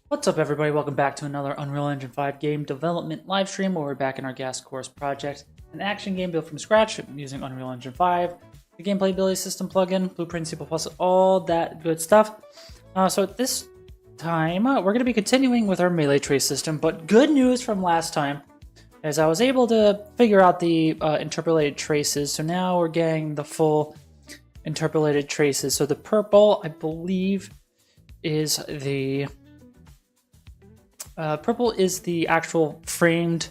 What's up, everybody? Welcome back to another Unreal Engine 5 game development live stream where we're back in our gas course project, an action game built from scratch using Unreal Engine 5, the gameplay ability system plugin, Blueprint C++, all that good stuff. So at this time, we're going to be continuing with our melee trace system, but good news from last time is I was able to figure out the interpolated traces, so now we're getting the full interpolated traces. So the purple, I believe, is the actual framed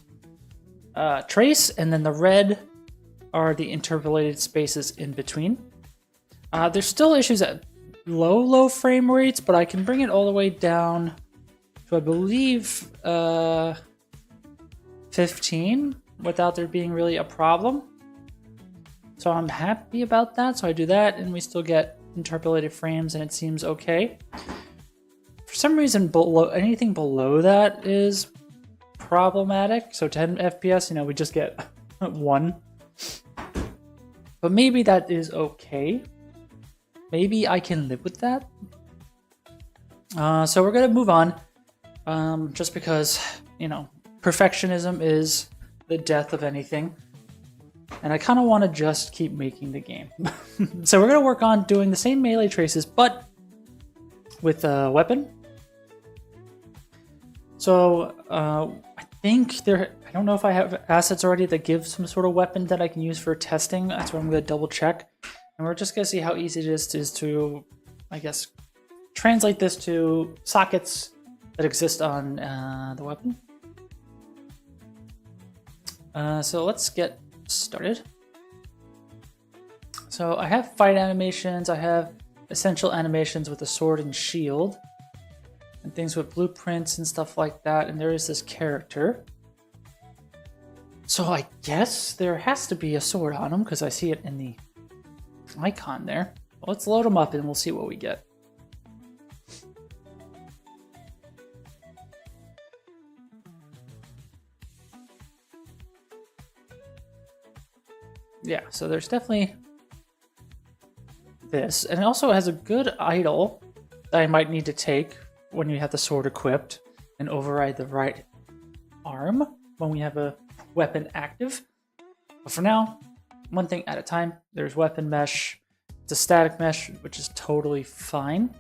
trace, and then the red are the interpolated spaces in between. There's still issues at low frame rates, but I can bring it all the way down to, I believe, 15 without there being really a problem. So I'm happy about that. So I do that, and we still get interpolated frames, and it seems okay. For some reason, anything below that is problematic. So 10 FPS, we just get 1. But maybe that is okay. Maybe I can live with that. So we're going to move on. Just because, perfectionism is the death of anything. And I kind of want to just keep making the game. So we're going to work on doing the same melee traces, but with a weapon. So I think I don't know if I have assets already that give some sort of weapon that I can use for testing. That's what I'm going to double check. And we're just going to see how easy it is to, I guess, translate this to sockets that exist on the weapon. So let's get started. So I have fight animations. I have essential animations with the sword and shield, and things with blueprints and stuff like that, and there is this character. So I guess there has to be a sword on him because I see it in the icon there. Well, let's load him up and we'll see what we get. Yeah, so there's definitely this, and it also has a good idle that I might need to take when you have the sword equipped and override the right arm when we have a weapon active. But for now, one thing at a time. There's weapon mesh. It's a static mesh, which is totally fine.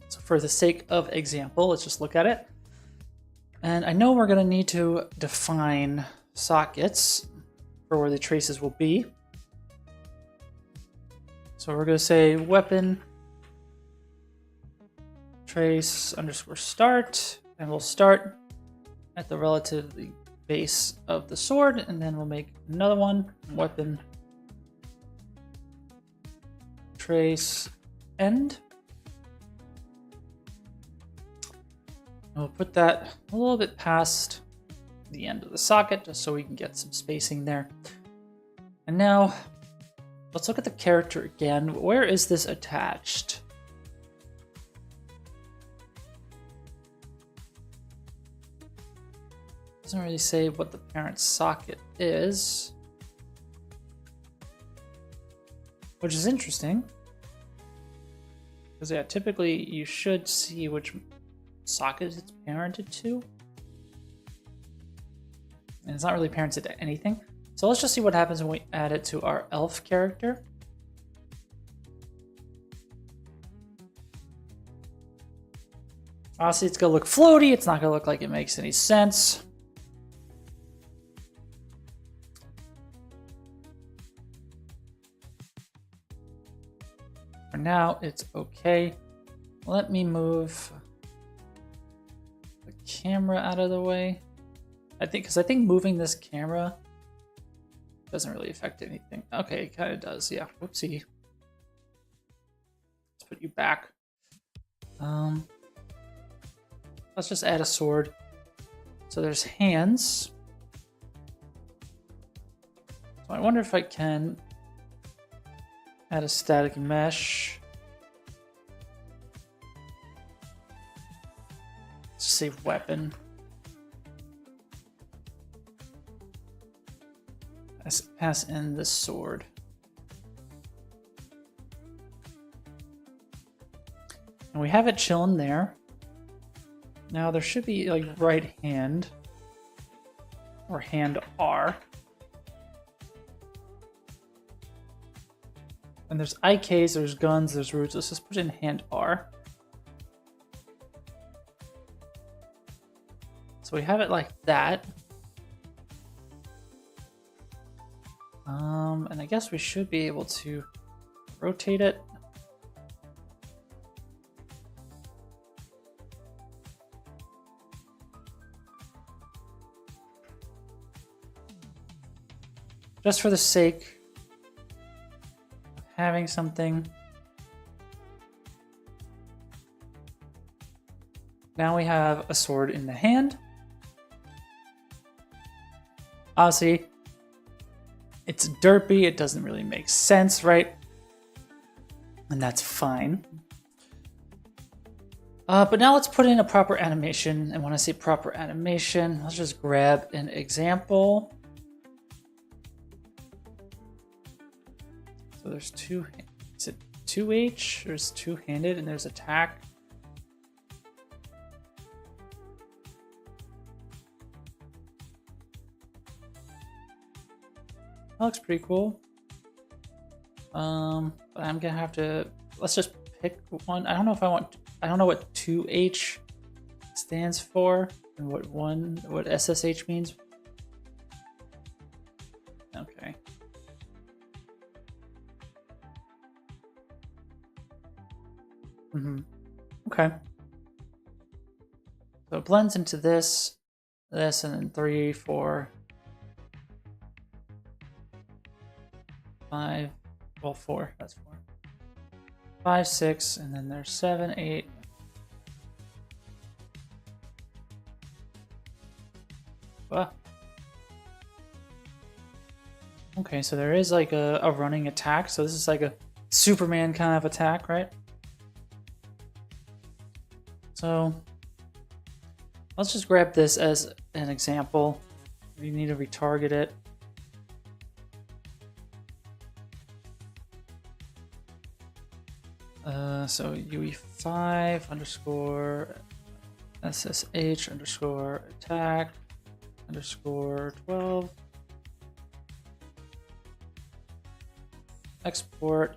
So for the sake of example, let's just look at it. And I know we're going to need to define sockets for where the traces will be. So we're going to say weapon trace underscore start, and we'll start at the relatively base of the sword, and then we'll make another one, weapon trace end. And we'll put that a little bit past the end of the socket just so we can get some spacing there. And now let's look at the character again. Where is this attached? Doesn't really say what the parent socket is, which is interesting because, yeah, typically you should see which socket it's parented to, and it's not really parented to anything. So let's just see what happens when we add it to our elf character. Obviously, it's gonna look floaty. It's not gonna look like it makes any sense. For now, it's okay. Let me move the camera out of the way. I think moving this camera doesn't really affect anything. Okay, it kind of does. Yeah. Whoopsie. Let's put you back. Let's just add a sword. So there's hands. So I wonder if I can add a static mesh. Let's say weapon. Let's pass in the sword. And we have it chilling there. Now there should be like right hand or hand R. And there's IKs, there's guns, there's roots. Let's just put in hand R. So we have it like that. And I guess we should be able to rotate it. Just for the sake of having something. Now we have a sword in the hand. Obviously, it's derpy, it doesn't really make sense, right? And that's fine. But now let's put in a proper animation. And when I say proper animation, let's just grab an example. So there's two, is it 2H? There's two-handed and there's attack. That looks pretty cool. But I'm gonna have to, let's just pick one. I don't know if I want, I don't know what 2H stands for and what SSH means. Okay. Okay. So it blends into this, and then 3, 4, 5, well 4, that's 4. 5, 6, and then there's 7, 8. Ah. Okay, so there is like a running attack, so this is like a Superman kind of attack, right? So let's just grab this as an example. We need to retarget it. So UE5 underscore SSH underscore attack underscore 12. Export.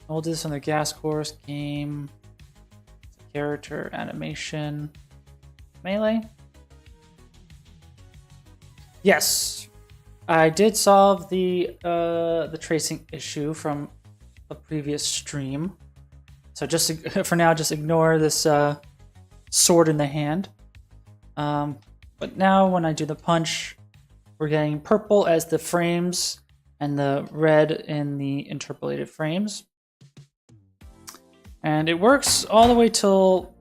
We'll do this on the gas course game. Character animation melee. Yes, I did solve the tracing issue from a previous stream. So just for now, just ignore this sword in the hand. But now when I do the punch, we're getting purple as the frames and the red in the interpolated frames. And it works all the way till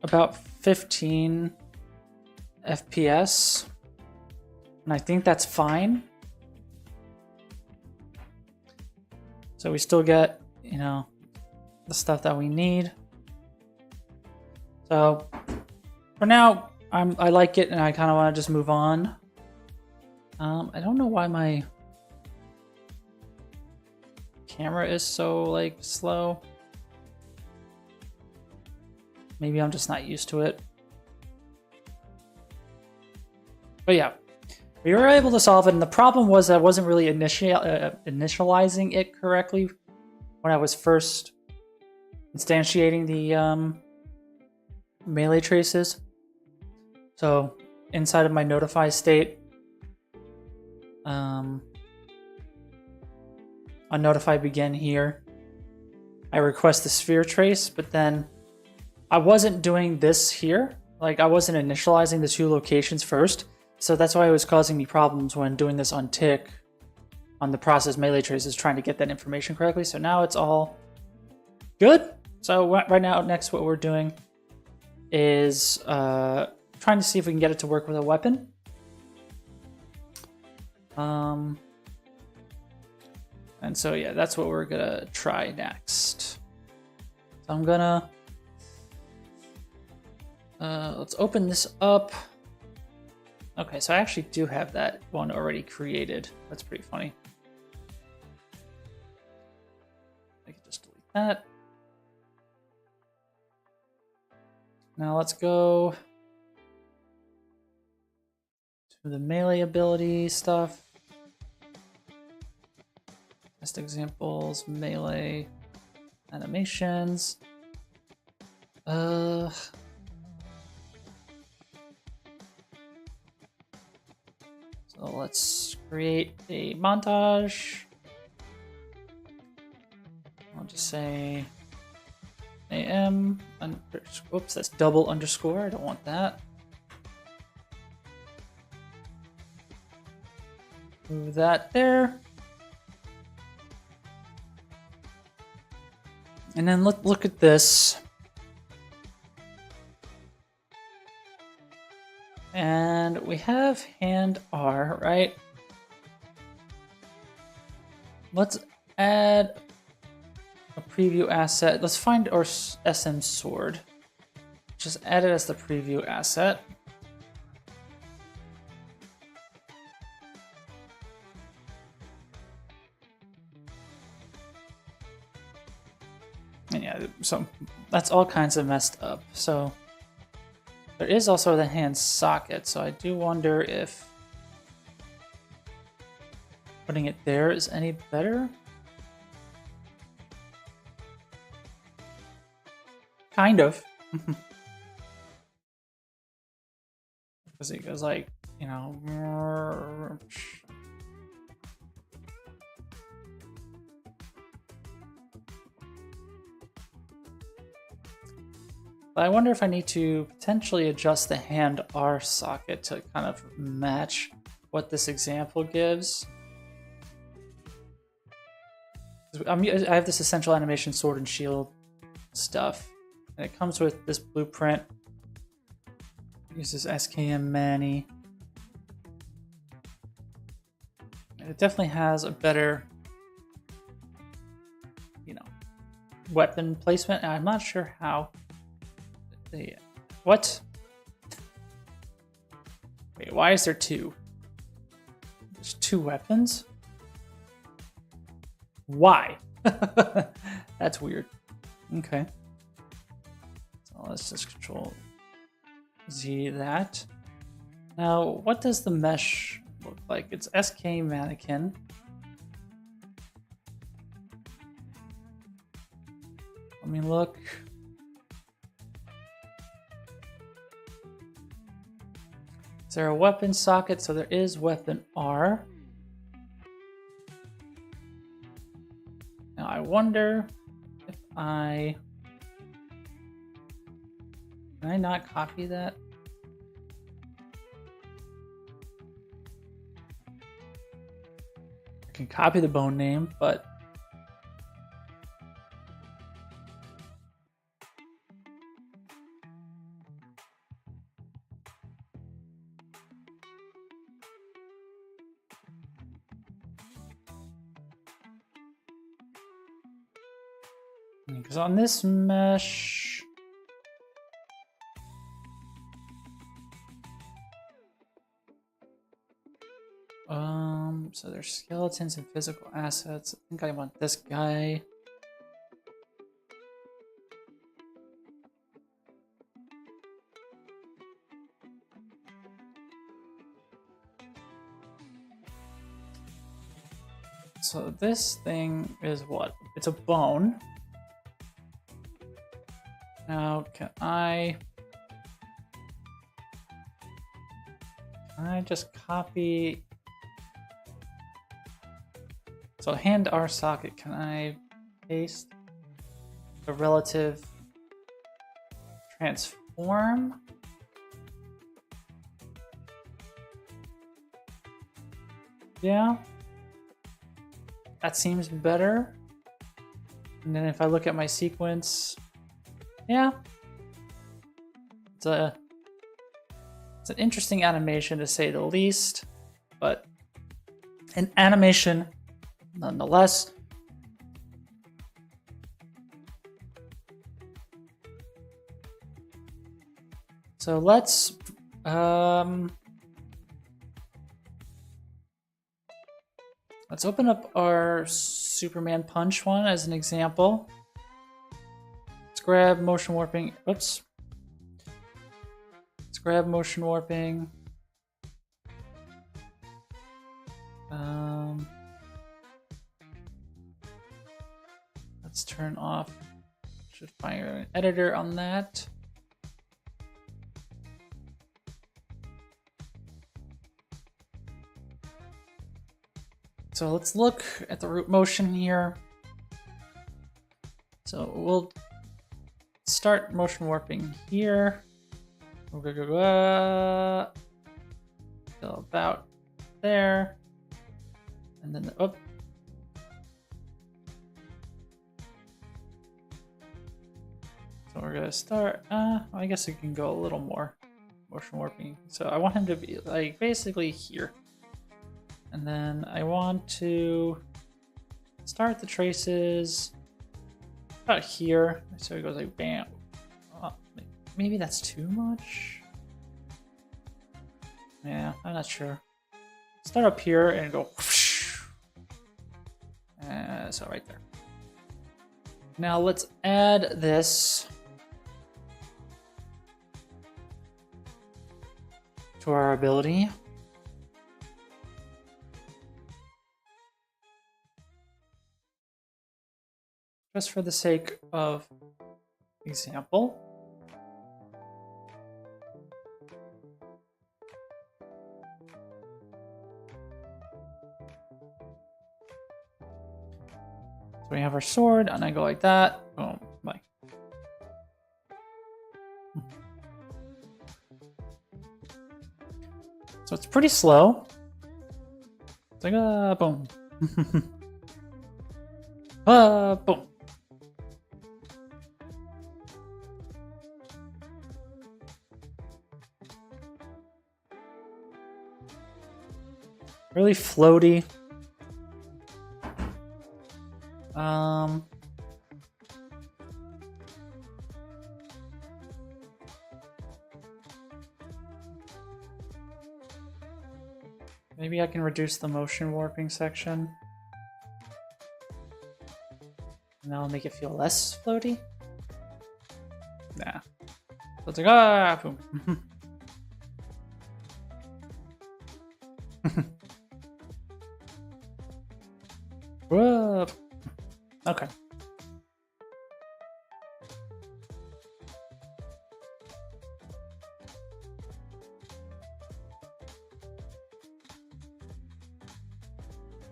about 15 FPS. And I think that's fine. So we still get, you know, the stuff that we need. So for now, I like it and I kind of want to just move on. I don't know why my camera is so like slow. Maybe I'm just not used to it. But yeah, we were able to solve it. And the problem was I wasn't really initializing it correctly when I was first instantiating the melee traces. So inside of my notify state, on notify begin here, I request the sphere trace, but then I wasn't doing this here. Like I wasn't initializing the two locations first. So that's why it was causing me problems when doing this on tick on the process melee traces, trying to get that information correctly. So now it's all good. So right now, next what we're doing is trying to see if we can get it to work with a weapon. And so yeah, that's what we're gonna try next. So I'm gonna let's open this up. Okay, so I actually do have that one already created. That's pretty funny. I can just delete that. Now let's go the melee ability stuff. Test examples, melee animations. So let's create a montage. I'll just say AM, oops, that's double underscore, I don't want that. Move that there. And then look at this. And we have hand R, right? Let's add a preview asset. Let's find our SM sword. Just add it as the preview asset. And yeah, so that's all kinds of messed up. So there is also the hand socket, so I do wonder if putting it there is any better. Kind of. Because it goes like, you know. But I wonder if I need to potentially adjust the hand R socket to kind of match what this example gives. I have this essential animation sword and shield stuff, and it comes with this blueprint. It uses SKM Manny. And it definitely has a better, you know, weapon placement. And I'm not sure how. What? Wait, why is there two? There's two weapons? Why? That's weird. Okay. So let's just control Z that. Now, what does the mesh look like? It's SK mannequin. Let me look. Is there a weapon socket? So there is weapon R. Now I wonder if can I not copy that? I can copy the bone name, but because on this mesh, so there's skeletons and physical assets. I think I want this guy. So this thing is what? It's a bone. Now, can I just copy? So hand R socket, can I paste the relative transform? Yeah, that seems better. And then if I look at my sequence, yeah, it's an interesting animation to say the least, but an animation nonetheless. So let's open up our Superman punch one as an example. Let's grab motion warping. Oops. Let's grab motion warping. editor on that. So let's look at the root motion here. So we'll start motion warping here. We'll go about there. And then, oh. So we're gonna start, I guess we can go a little more motion warping. So I want him to be like basically here. And then I want to start the traces about here. So it goes like bam. Maybe that's too much. Yeah, I'm not sure. Start up here and go whoosh. So right there. Now let's add this to our ability. Just for the sake of example. So we have our sword, and I go like that. Boom. Like. So it's pretty slow. It's like, boom. Boom. Really floaty. Maybe I can reduce the motion warping section. And that'll make it feel less floaty. Nah. So it's like, boom. Whoa. Okay.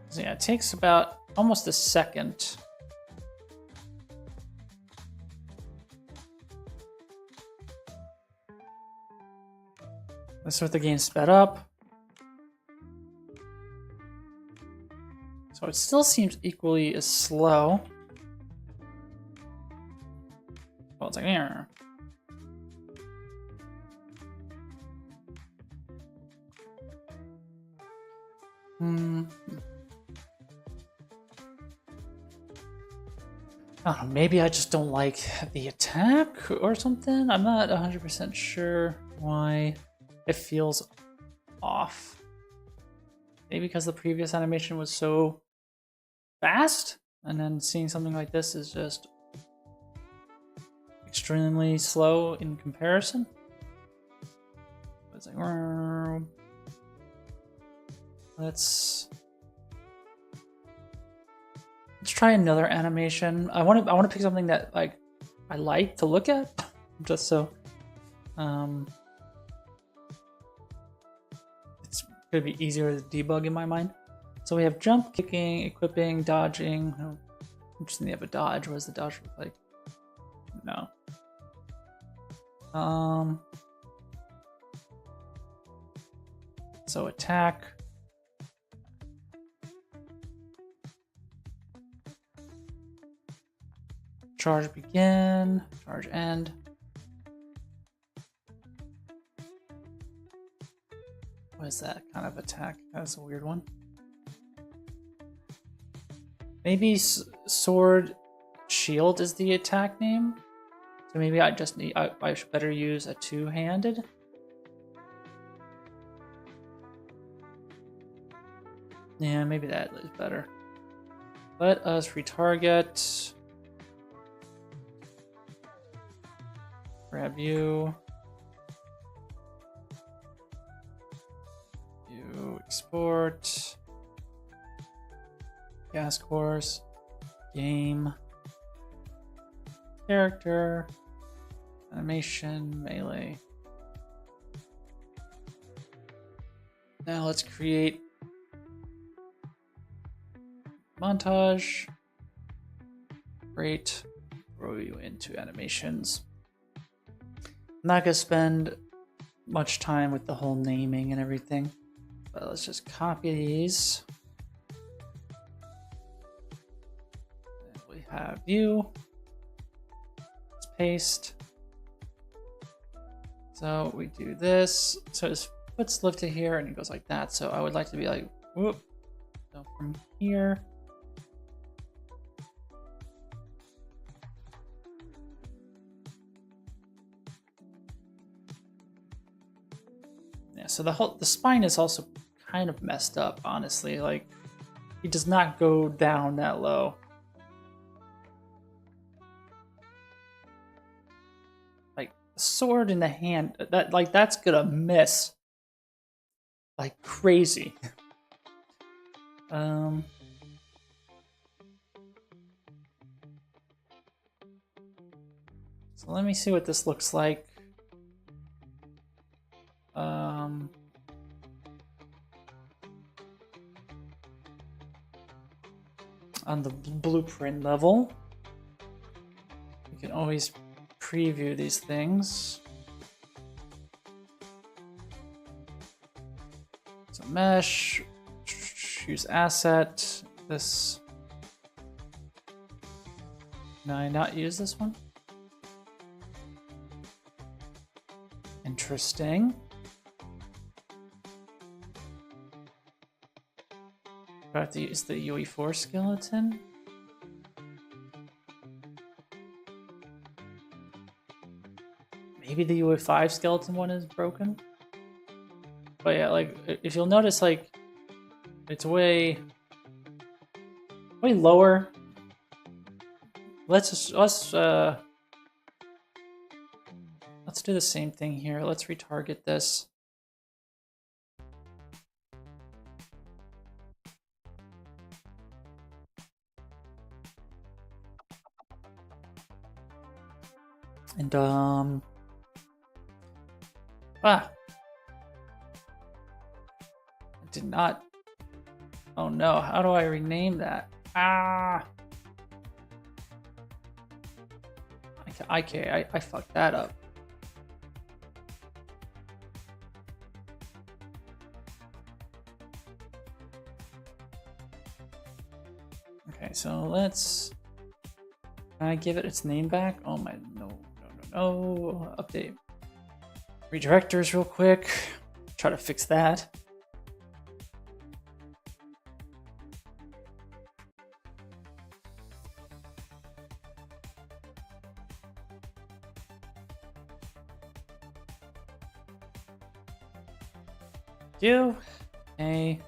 So yeah, it takes about almost a second. Let's start the game sped up. So it still seems equally as slow. Well, it's like, there. I don't know, maybe I just don't like the attack or something. I'm not 100% sure why it feels off. Maybe because the previous animation was so fast, and then seeing something like this is just extremely slow in comparison. It's like, let's try another animation. I want to pick something that like I like to look at, just so it's gonna be easier to debug in my mind. So we have jump, kicking, equipping, dodging. I'm just thinking of a dodge. What does the dodge look like? No. So attack. Charge begin, charge end. What is that kind of attack? That's a weird one. Maybe sword shield is the attack name. So maybe I just need, I should better use a two-handed. Yeah, maybe that is better. Let us retarget. Grab you. You export. Gas course. Game. Character. Animation, melee. Now let's create montage. Great. Throw you into animations. I'm not gonna spend much time with the whole naming and everything, but let's just copy these. And we have you. Let's paste. So we do this. So his foot's lifted here and it goes like that. So I would like to be like, whoop. So from here. Yeah, so the spine is also kind of messed up, honestly. Like, he does not go down that low. Like, sword in the hand, that's gonna miss like crazy. So let me see what this looks like. On the blueprint level, you can always preview these things. So mesh, use asset, this. Can I not use this one? Interesting. Do I have to use the UE4 skeleton? Maybe the UE5 skeleton one is broken? But yeah, like, if you'll notice, like, it's way lower. Let's do the same thing here. Let's retarget this. And I did not. Oh no, how do I rename that? I fucked that up. Okay, so let's. Can I give it its name back? Oh my, no. Update. Redirectors real quick. Try to fix that. Okay.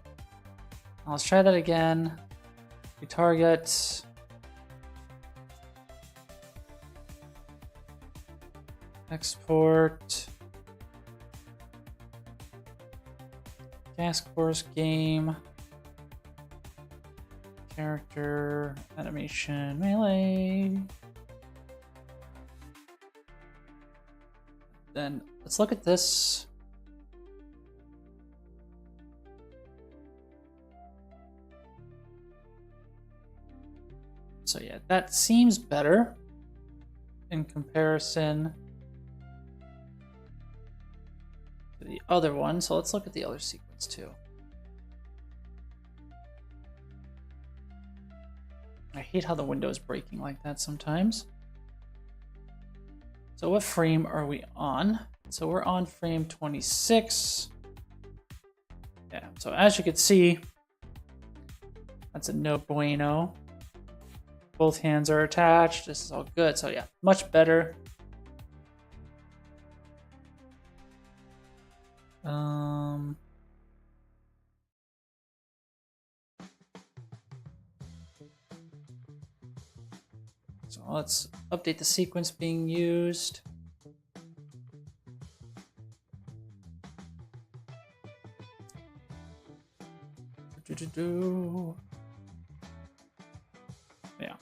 Let's try that again. Retarget. Export. Gas course game. Character. Animation. Melee. Then let's look at this. So yeah, that seems better in comparison to the other one. So let's look at the other sequence too. I hate how the window is breaking like that sometimes. So what frame are we on? So we're on frame 26. Yeah, so as you can see, that's a no bueno. Both hands are attached. This is all good. So yeah, much better. So let's update the sequence being used. Yeah.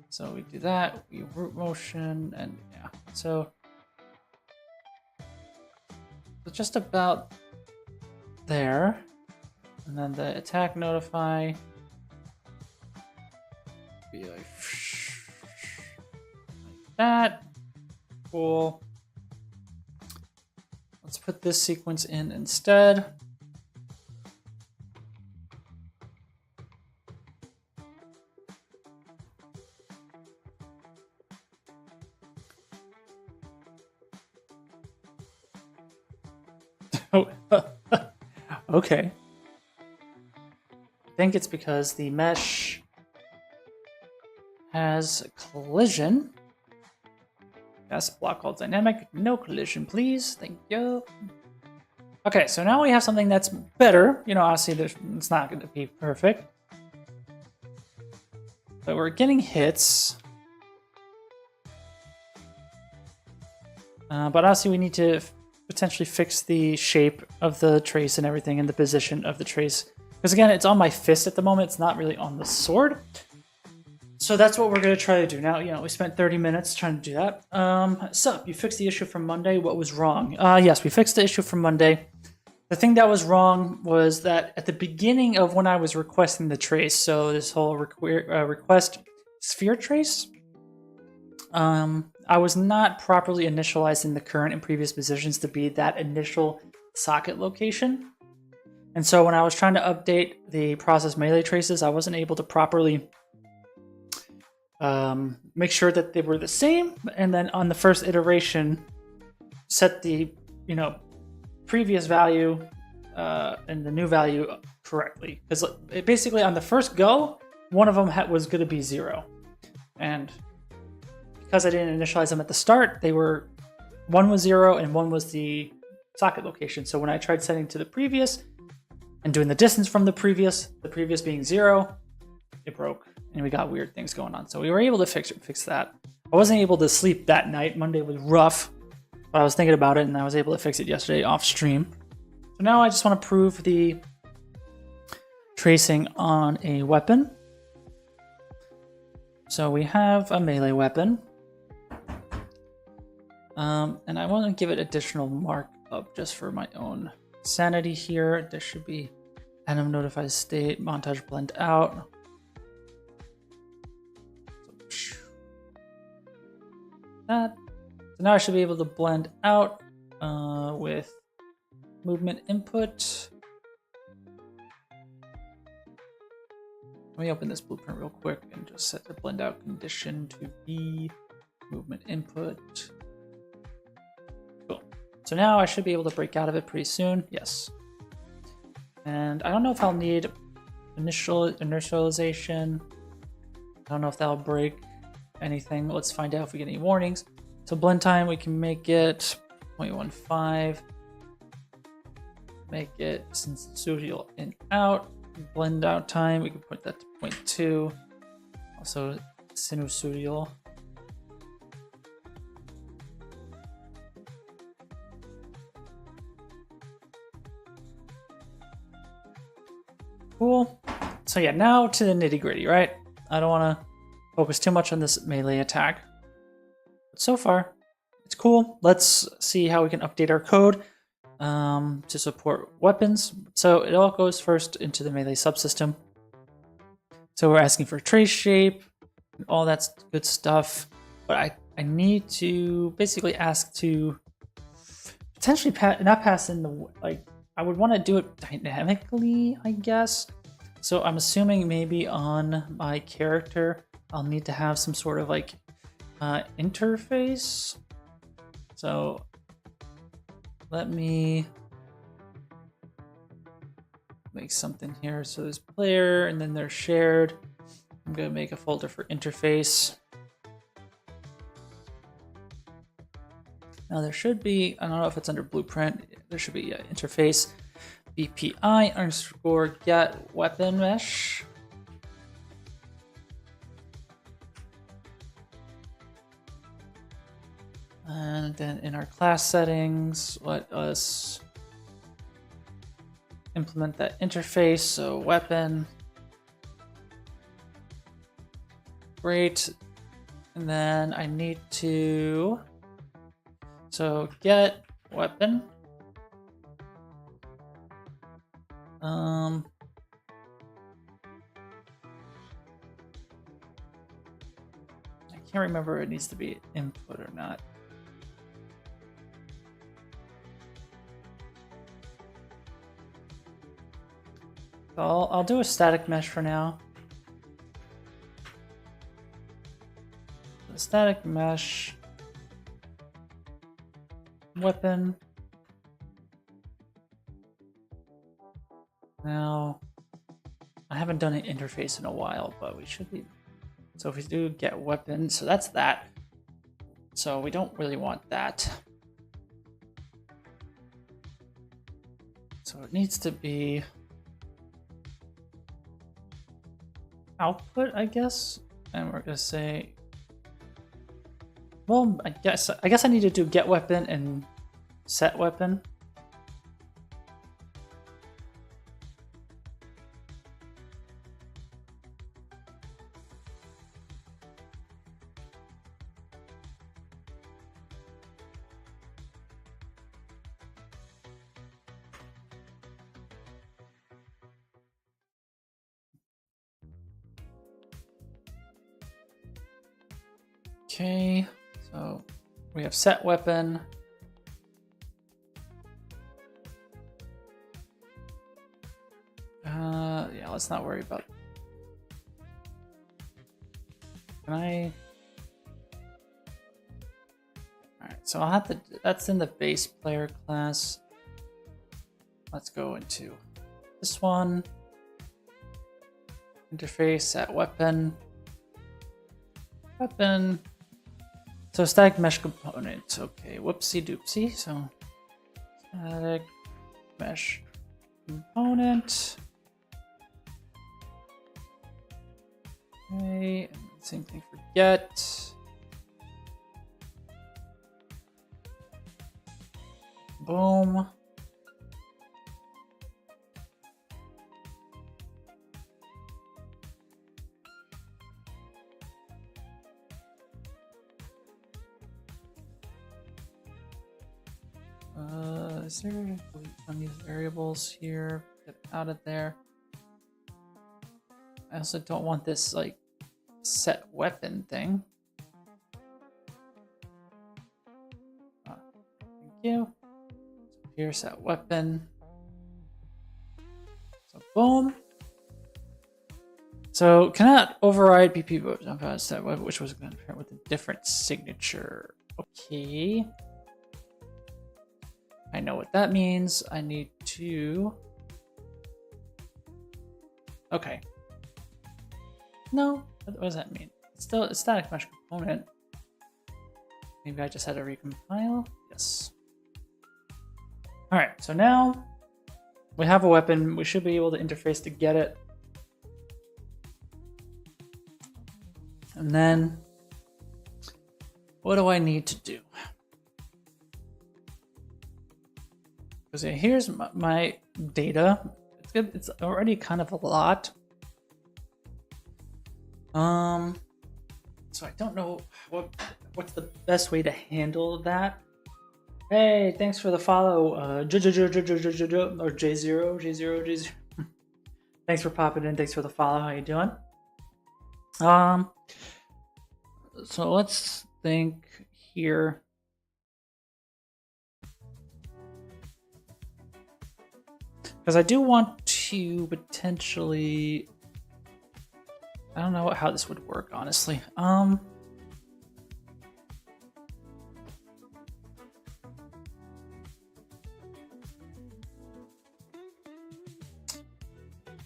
So we do that, we root motion, and yeah. So just about there. And then the attack notify be like that. Cool. Let's put this sequence in instead. Oh, okay. I think it's because the mesh has collision. Yes, block called dynamic. No collision, please. Thank you. Okay, so now we have something that's better. You know, obviously it's not going to be perfect. But we're getting hits. But obviously we need to potentially fix the shape of the trace and everything and the position of the trace. Because again, it's on my fist at the moment. It's not really on the sword. So that's what we're going to try to do. Now, you know, we spent 30 minutes trying to do that. Sup, you fixed the issue from Monday. What was wrong? Yes, we fixed the issue from Monday. The thing that was wrong was that at the beginning of when I was requesting the trace, so this whole request sphere trace, I was not properly initializing the current and previous positions to be that initial socket location. And so when I was trying to update the process melee traces, I wasn't able to properly make sure that they were the same. And then on the first iteration, set the, you know, previous value and the new value correctly. Because basically on the first go, one of them was going to be 0. And because I didn't initialize them at the start, one was 0 and one was the socket location. So when I tried setting to the previous and doing the distance from the previous being 0, it broke and we got weird things going on. So we were able to fix that. I wasn't able to sleep that night. Monday was rough, but I was thinking about it and I was able to fix it yesterday off stream. So now I just want to prove the tracing on a weapon. So we have a melee weapon. And I want to give it additional markup just for my own sanity here. There should be enemy notified state, montage blend out. That. So now I should be able to blend out with movement input. Let me open this blueprint real quick and just set the blend out condition to be movement input. Cool. So now I should be able to break out of it pretty soon. Yes. And I don't know if I'll need initialization. I don't know if that'll break anything. Let's find out if we get any warnings. So blend time, we can make it 0.15. Make it sinusoidal in out. Blend out time, we can put that to 0.2. Also sinusoidal. Cool. So yeah, now to the nitty gritty, right? I don't want to focus too much on this melee attack. But so far, it's cool. Let's see how we can update our code to support weapons. So it all goes first into the melee subsystem. So we're asking for trace shape, and all that good stuff. But I need to basically ask to potentially not pass in the, like, I would want to do it dynamically, I guess. So I'm assuming maybe on my character, I'll need to have some sort of like interface. So let me make something here. So there's player and then they're shared. I'm going to make a folder for interface. Now there should be, I don't know if it's under blueprint, there should be interface BPI underscore get weapon mesh. And then in our class settings, let us implement that interface. So weapon. Great. And then I need to, so get weapon. I can't remember if it needs to be input or not. So I'll do a static mesh for now. The static mesh weapon. Now, I haven't done an interface in a while, but we should be. So if we do get weapon, so that's that. So we don't really want that. So it needs to be output, I guess. And we're gonna say, well, I guess I need to do get weapon and set weapon. Okay, so we have set weapon. Yeah, let's not worry about. Can I? All right, so I'll have to. That's in the base player class. Let's go into this one. Interface set weapon. Weapon. So static mesh component. Okay, whoopsie doopsie. So static mesh component. Okay, and same thing for get. Boom. Is there delete on these variables here? Get out of there. I also don't want this like set weapon thing. Thank you. So here's that weapon. So boom. So cannot override PP set weapon, which was going to pair with a different signature. Okay. I know what that means. I need to. Okay. No, what does that mean? It's still a static mesh component. Maybe I just had to recompile. Yes. All right. So now we have a weapon. We should be able to interface to get it. And then what do I need to do? Because here's my data. It's good. It's already kind of a lot. So I don't know what's the best way to handle that. Hey, thanks for the follow, or J0. Thanks for popping in. Thanks for the follow. How you doing? So let's think here. Because I do want to potentially, I don't know how this would work, honestly.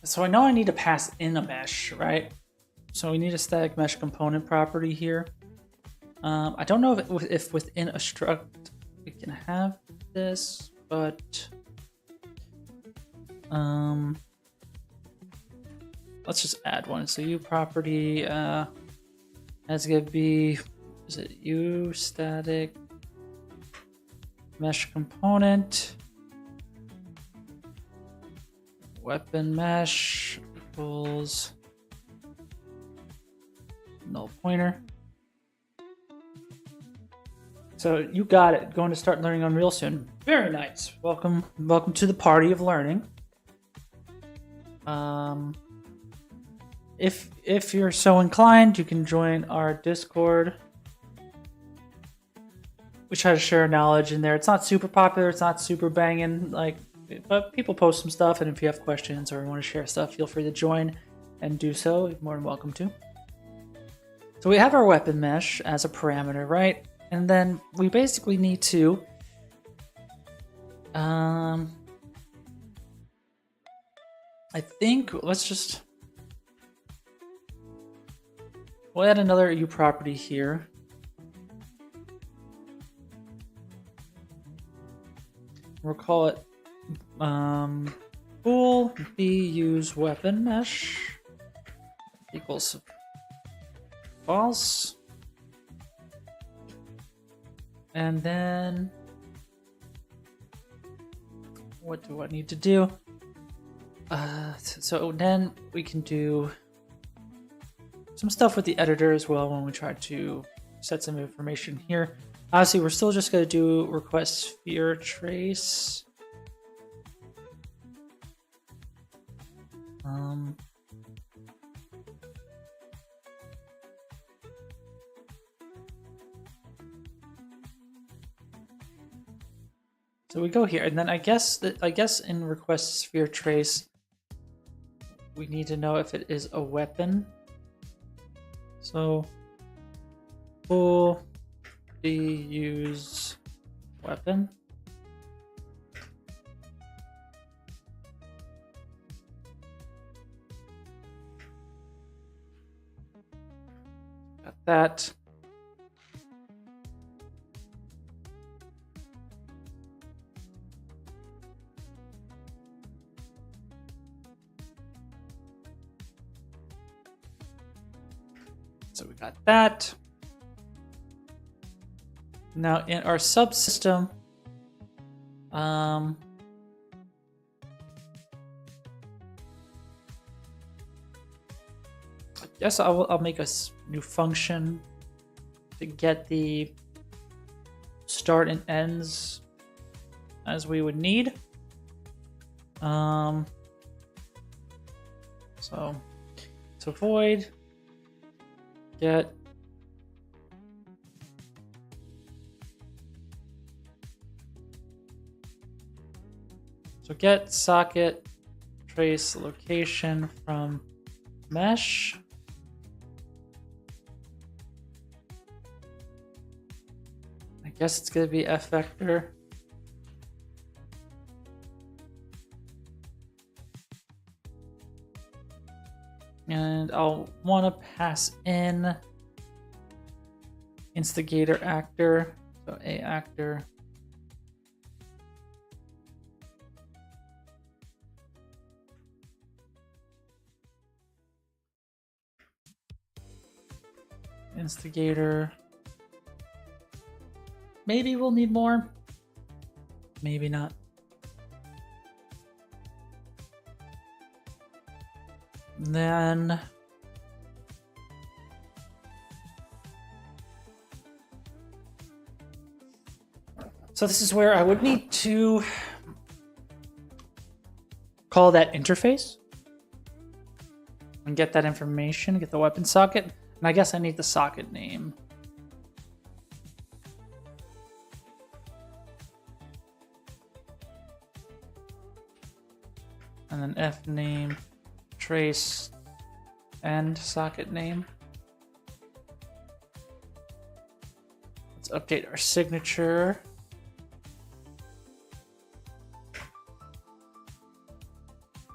So I know I need to pass in a mesh, right? So we need a static mesh component property here. I don't know if within a struct we can have this, but let's just add one. So u property as gonna be, is it u static mesh component weapon mesh equals null pointer. So you got it. Going to start learning Unreal soon. Very nice. Welcome to the party of learning. If you're so inclined, you can join our Discord. We try to share knowledge in there. It's not super popular. It's not super banging, but people post some stuff. And if you have questions or want to share stuff, feel free to join and do so. You're more than welcome to. So we have our weapon mesh as a parameter, right? And then we basically need to I think we'll add another U property here. We'll call it bool b use weapon mesh equals false. And then what do I need to do? So then we can do some stuff with the editor as well when we try to set some information here. Obviously, we're still just going to do request sphere trace. So we go here, and then I guess in request sphere trace, we need to know if it is a weapon. So bool b use weapon. Got that. So we got that. Now in our subsystem, I guess I'll make a new function to get the start and ends as we would need. So void get socket trace location from mesh. I guess it's going to be f vector. And I'll want to pass in instigator actor, so a actor. Instigator. Maybe we'll need more. Maybe not. Then so this is where I would need to call that interface and get that information, get the weapon socket. And I guess I need the socket name. And then f name, trace, and socket name. Let's update our signature.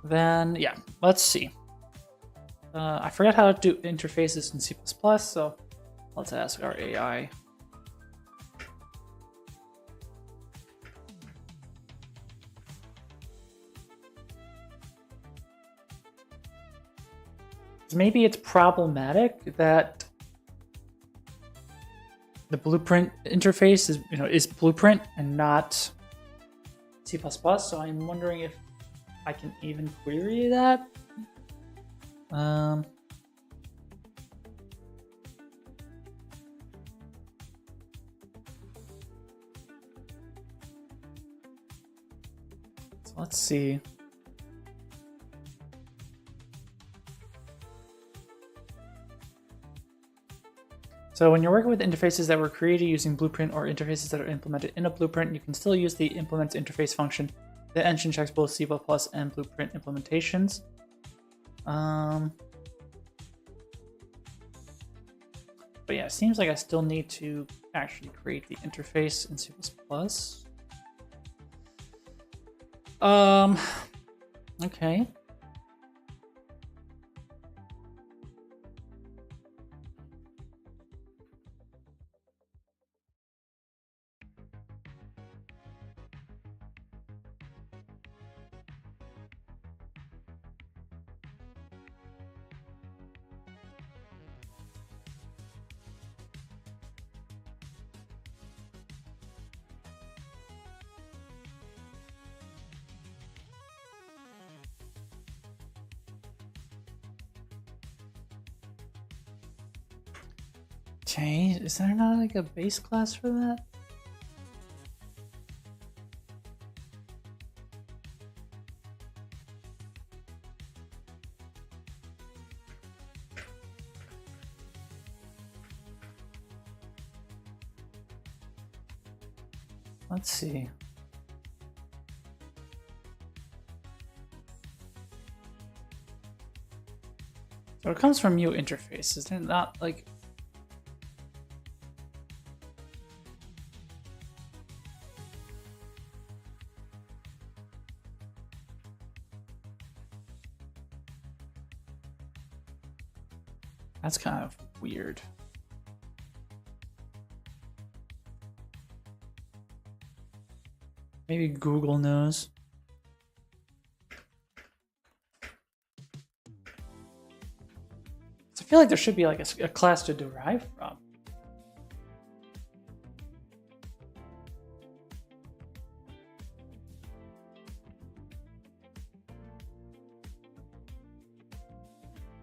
Then, yeah, let's see. I forgot how to do interfaces in C++, so let's ask our AI. Maybe it's problematic that the blueprint interface is blueprint and not C++. So I'm wondering if I can even query that. So let's see. So when you're working with interfaces that were created using Blueprint or interfaces that are implemented in a Blueprint, you can still use the implement interface function that engine checks both C++ and Blueprint implementations. But yeah, it seems like I still need to actually create the interface in C++. Okay. Okay, is there not like a base class for that? Let's see. So it comes from Mu interface. Is there not like... That's kind of weird. Maybe Google knows. So I feel like there should be like a class to derive from.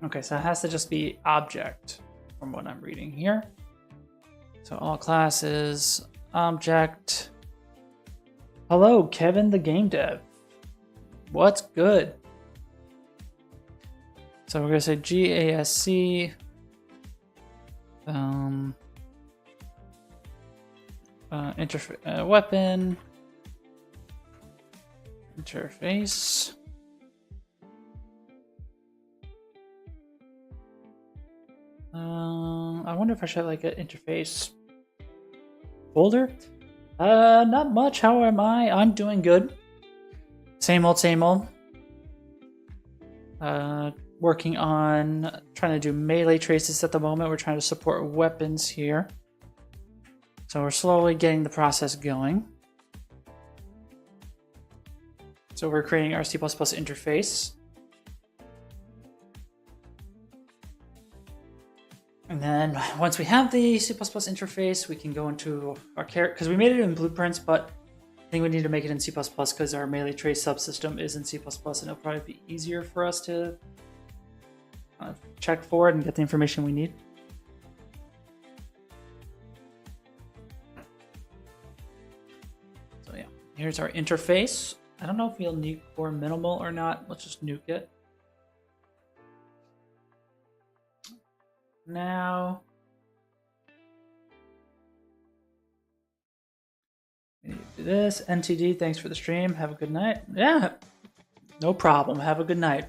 Okay, so it has to just be object from what I'm reading here. So all classes, object. Hello, Kevin the game dev. What's good? So we're gonna say GASC. Weapon. Interface. I wonder if I should have like an interface folder. Not much. How am I? I'm doing good. Same old, same old. Working on trying to do melee traces at the moment. We're trying to support weapons here. So we're slowly getting the process going. So we're creating our C++ interface. And then once we have the C++ interface, we can go into our character, because we made it in Blueprints, but I think we need to make it in C++ because our melee trace subsystem is in C++ and it'll probably be easier for us to check for it and get the information we need. So yeah, here's our interface. I don't know if we'll nuke core minimal or not. Let's just nuke it. Now, we need to do this. NTD, thanks for the stream. Have a good night. Yeah, no problem. Have a good night.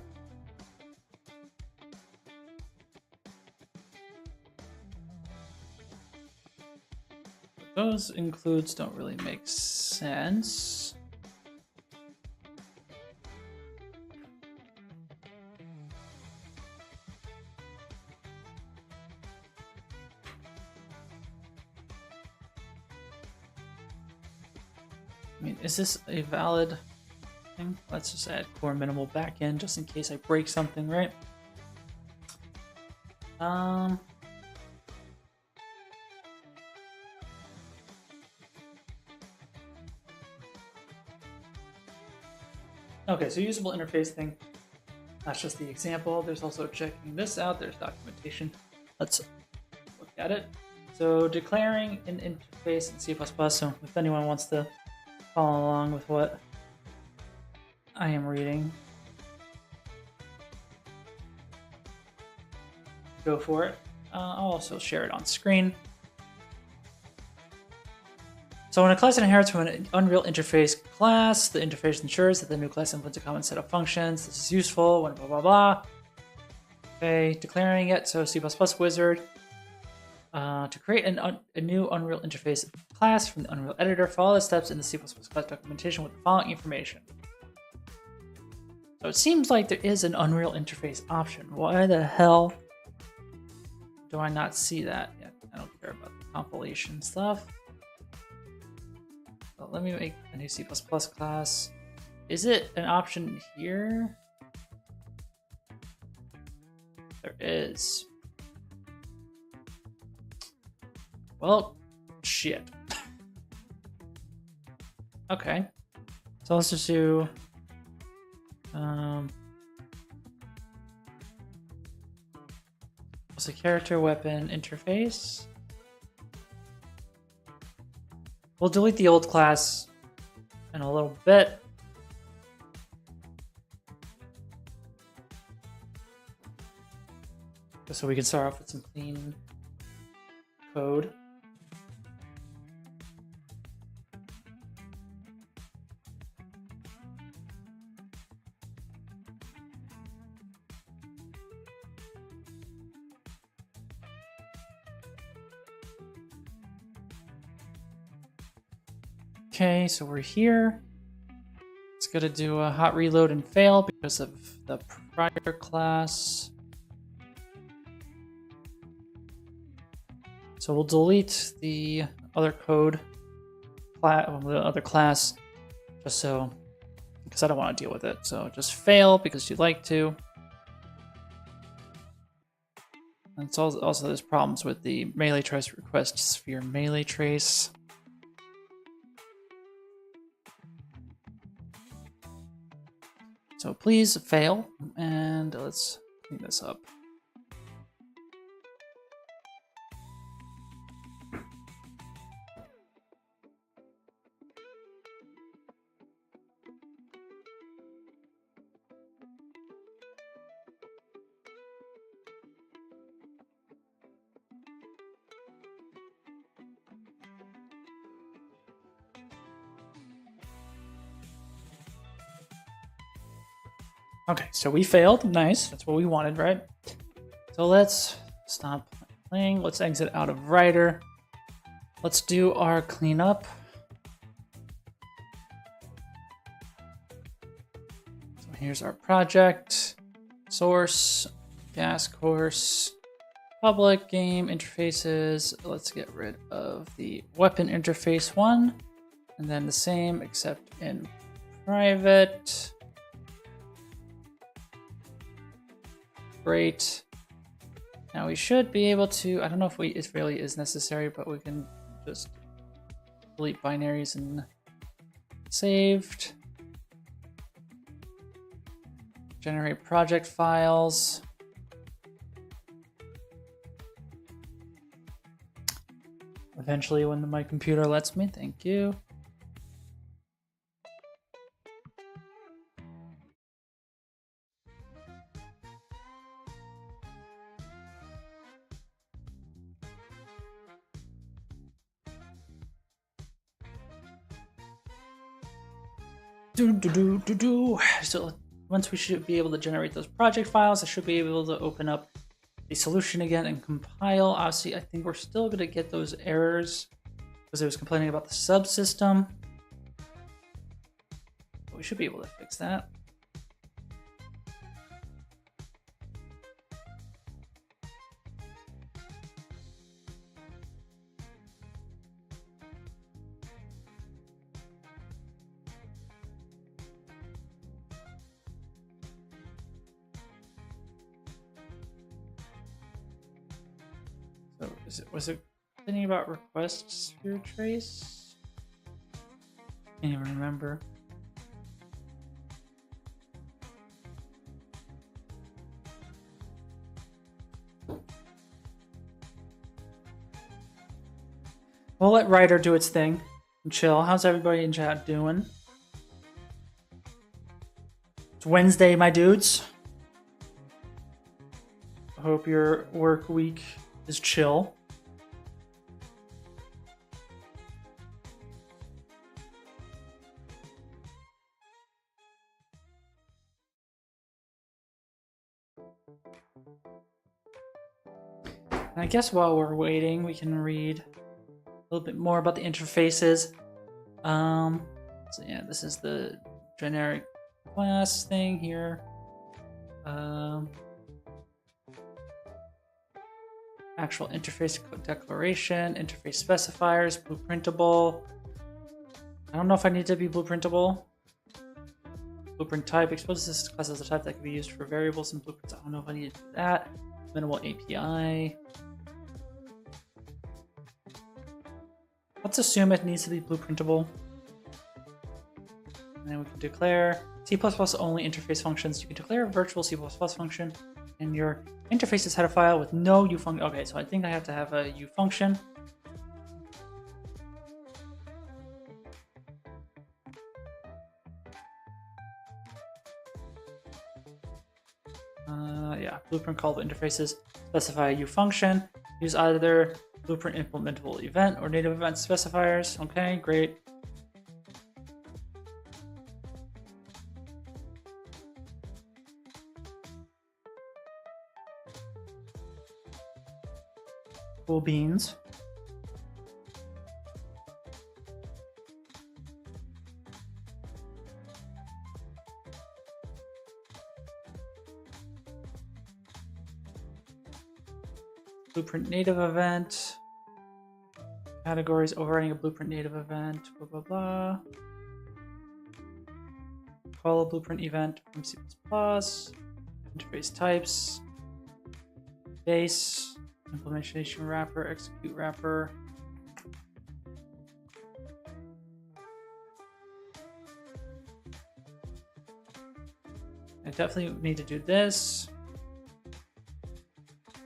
Those includes don't really make sense. I mean, is this a valid thing? Let's just add core minimal backend just in case I break something, right? Okay, so usable interface thing. That's just the example. There's also checking this out. There's documentation. Let's look at it. So declaring an interface in C++. So if anyone wants to follow along with what I am reading, go for it. I'll also share it on screen. So when a class inherits from an Unreal Interface class, the interface ensures that the new class implements a common set of functions. This is useful when blah blah blah. Okay, declaring it. So C++ wizard. To create a new Unreal Interface class from the Unreal Editor, follow the steps in the C++ class documentation with the following information. So it seems like there is an Unreal Interface option. Why the hell do I not see that yet? I don't care about the compilation stuff. So let me make a new C++ class. Is it an option here? There is. Well, shit. Okay. So let's just do what's a character weapon interface? We'll delete the old class in a little bit. Just so we can start off with some clean code. Okay, so we're here. It's gonna do a hot reload and fail because of the prior class. So we'll delete the other code, the other class, just so, because I don't want to deal with it. So just fail because you'd like to. And it's also there's problems with the melee trace request sphere melee trace. So please fail, and let's clean this up. Okay, so we failed. Nice. That's what we wanted, right? So let's stop playing. Let's exit out of Writer. Let's do our cleanup. So here's our project. Source, gas course, public game interfaces. Let's get rid of the weapon interface one. And then the same except in private. Great. Now we should be able to, I don't know if it really is necessary, but we can just delete binaries and saved. Generate project files. Eventually when my computer lets me, thank you. So once we should be able to generate those project files, I should be able to open up the solution again and compile. Obviously, I think we're still going to get those errors because it was complaining about the subsystem. But we should be able to fix that. So was it anything about request sphere trace? Can't even remember. We'll let Writer do its thing and chill. How's everybody in chat doing? It's Wednesday, my dudes. I hope your work week is chill. And I guess while we're waiting, we can read a little bit more about the interfaces. So yeah, this is the generic class thing here. Actual interface declaration, interface specifiers, blueprintable. I don't know if I need to be blueprintable. Blueprint type exposes this class as a type that can be used for variables and blueprints. I don't know if I need to do that. Minimal API. Let's assume it needs to be blueprintable. And then we can declare C++ only interface functions. You can declare a virtual C++ function, and your interface is header file with no U function. Okay, so I think I have to have a U function. Yeah, blueprint callable interfaces specify a U function. Use either blueprint implementable event or native event specifiers. Okay, great. Cool beans. Blueprint native event. Categories overriding a blueprint native event. Blah blah blah. Call a blueprint event from C++. Interface types. Base. Implementation wrapper. Execute wrapper. I definitely need to do this.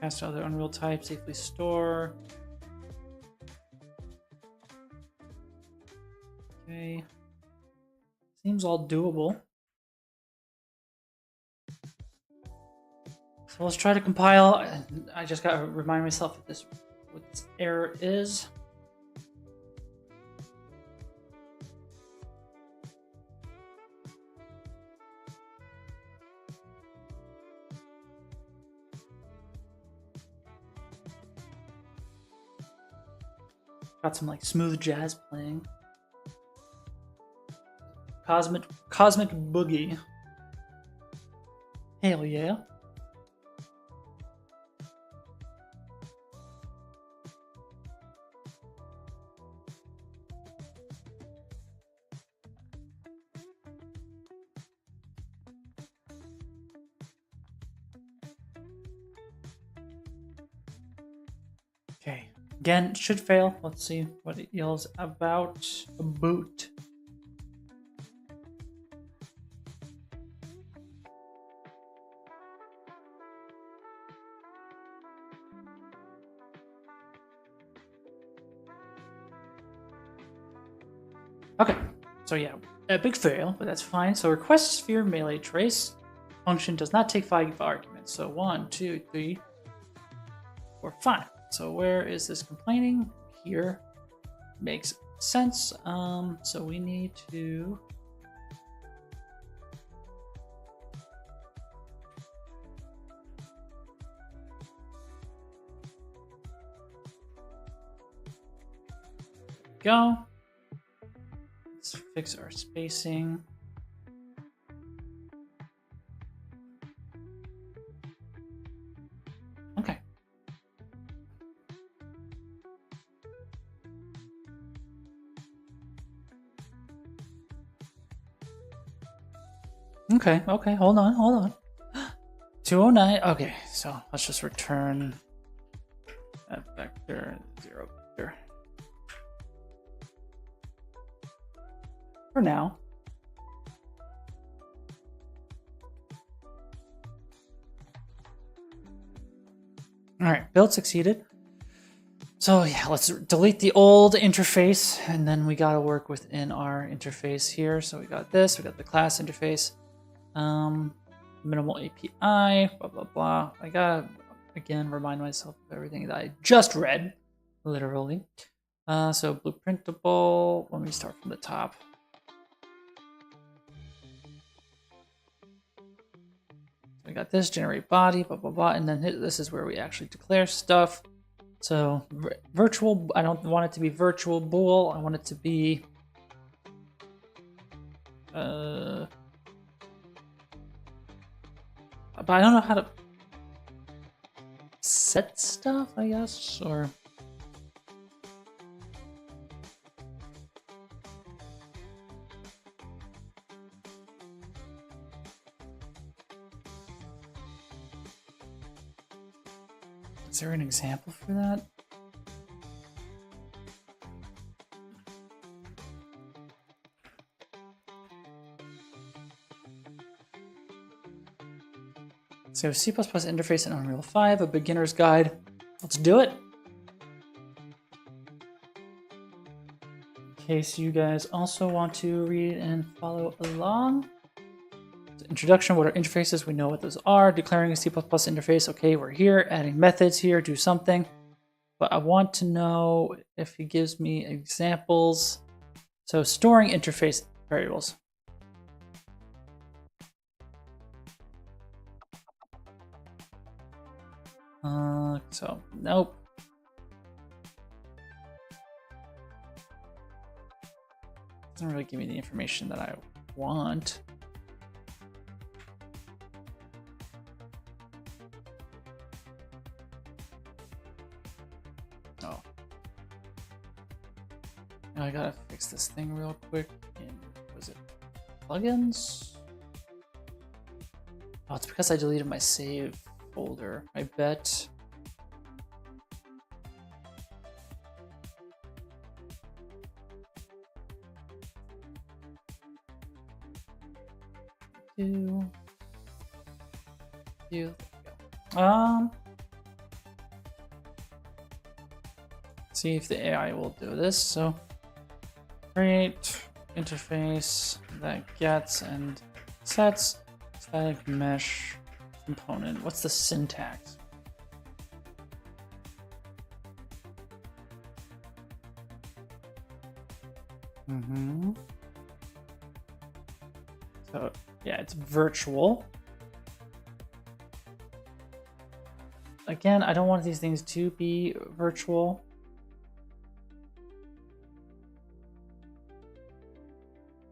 Cast other Unreal type, safely store. Okay. Seems all doable. So let's try to compile. I just gotta remind myself of this, what this error is. Got some like smooth jazz playing. Cosmic Boogie. Hell yeah. Okay. Again, it should fail. Let's see what it yells about. A boot. Okay, so yeah, a big fail, but that's fine. So request sphere melee trace function does not take 5 arguments. So 1, 2, 3, 4, 5. So where is this complaining? Here. Makes sense. So we need to go. Let's fix our spacing. Okay. Okay, hold on. 209. Okay, so let's just return that vector 0 vector. For now. All right, build succeeded. So yeah, let's delete the old interface, and then we got to work within our interface here. So we got this, we got the class interface, minimal API, blah blah blah. I again remind myself of everything that I just read, literally. So blueprintable, let me start from the top. We got this, generate body, blah, blah, blah, and then this is where we actually declare stuff. So virtual, I don't want it to be virtual bool, I want it to be but I don't know how to set stuff, I guess, or is there an example for that? So C++ interface in Unreal 5, a beginner's guide. Let's do it. In case you guys also want to read and follow along. So introduction, what are interfaces? We know what those are. Declaring a C++ interface. Okay, we're here. Adding methods here, do something. But I want to know if he gives me examples. So storing interface variables. So nope. Doesn't really give me the information that I want. Oh. Now I gotta fix this thing real quick. Was it plugins? Oh, it's because I deleted my save folder, I bet. See if the AI will do this. So create interface that gets and sets static mesh component. What's the syntax? So yeah, it's virtual. Again, I don't want these things to be virtual.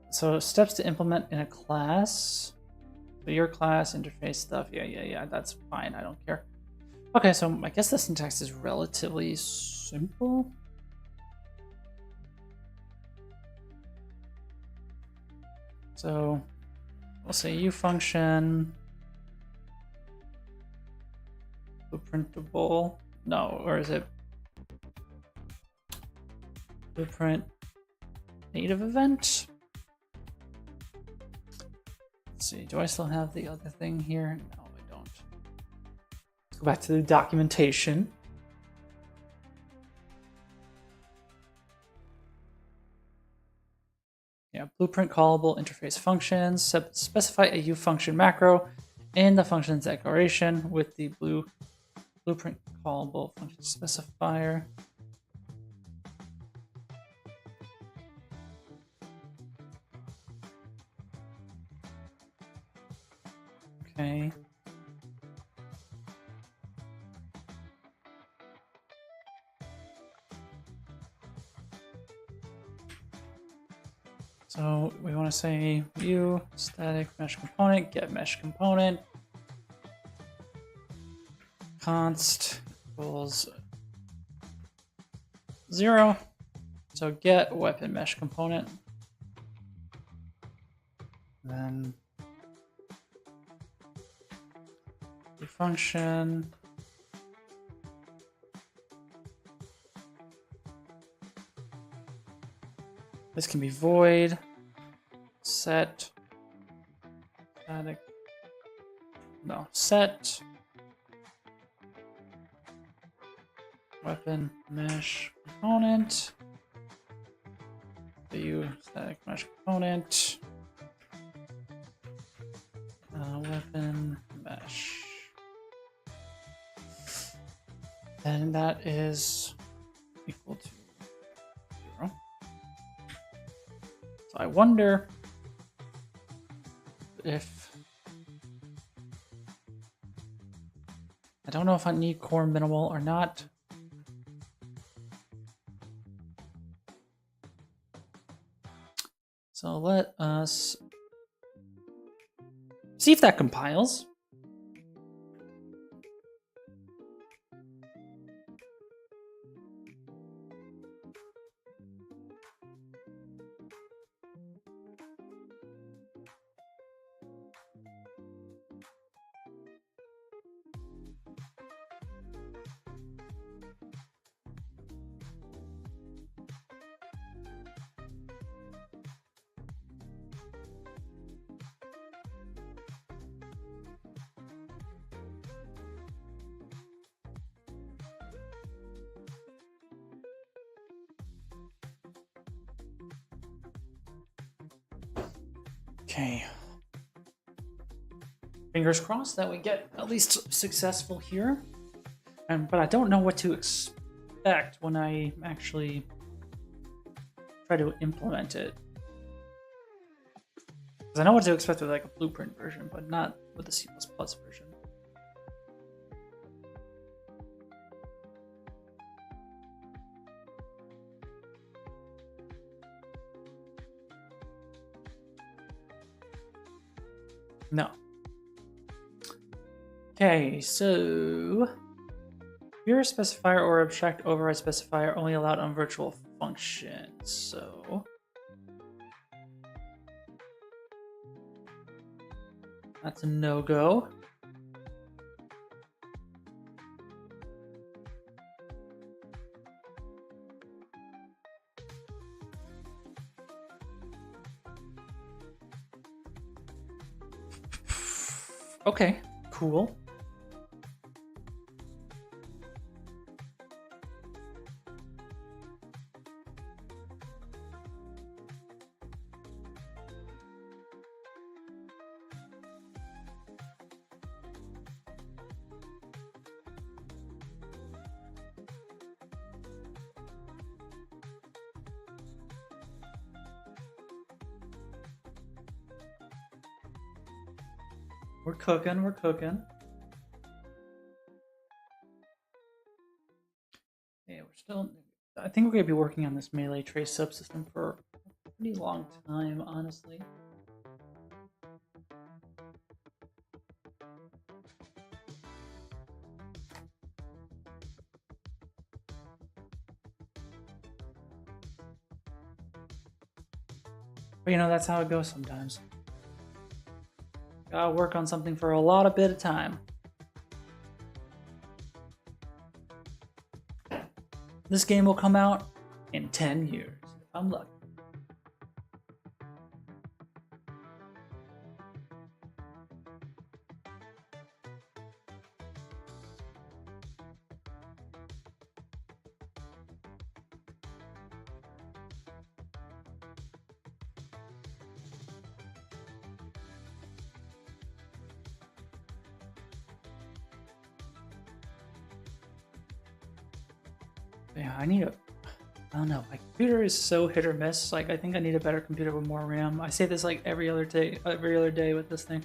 So steps to implement in a class. So your class interface stuff. Yeah, that's fine. I don't care. Okay, so I guess the syntax is relatively simple. So we'll say u function blueprintable. No, or is it blueprint native event? Let's see, do I still have the other thing here? No, I don't. Let's go back to the documentation. Yeah, blueprint callable interface functions. Specify a u function macro in the function's declaration with the blueprint callable function specifier. Okay. So we want to say view static mesh component, get mesh component, const equals 0. So get weapon mesh component. Then the function this can be void, set, static, no, set, weapon mesh component, view static mesh component, weapon mesh. And that is equal to 0. So I wonder if... I don't know if I need core minimal or not. So let us see if that compiles. Okay. Fingers crossed that we get at least successful here. But I don't know what to expect when I actually try to implement it. Because I know what to expect with like a blueprint version, but not with the C++ version. No. Okay, so pure specifier or abstract override specifier only allowed on virtual functions. So that's a no-go. Okay, cool. We're cooking, we're cooking. Yeah, we're still... I think we're going to be working on this melee trace subsystem for a pretty long time, honestly. But you know, that's how it goes sometimes. Gotta work on something for a lot of bit of time. This game will come out in 10 years, if I'm lucky. Yeah, I don't know, my computer is so hit or miss. Like, I think I need a better computer with more RAM. I say this like every other day with this thing.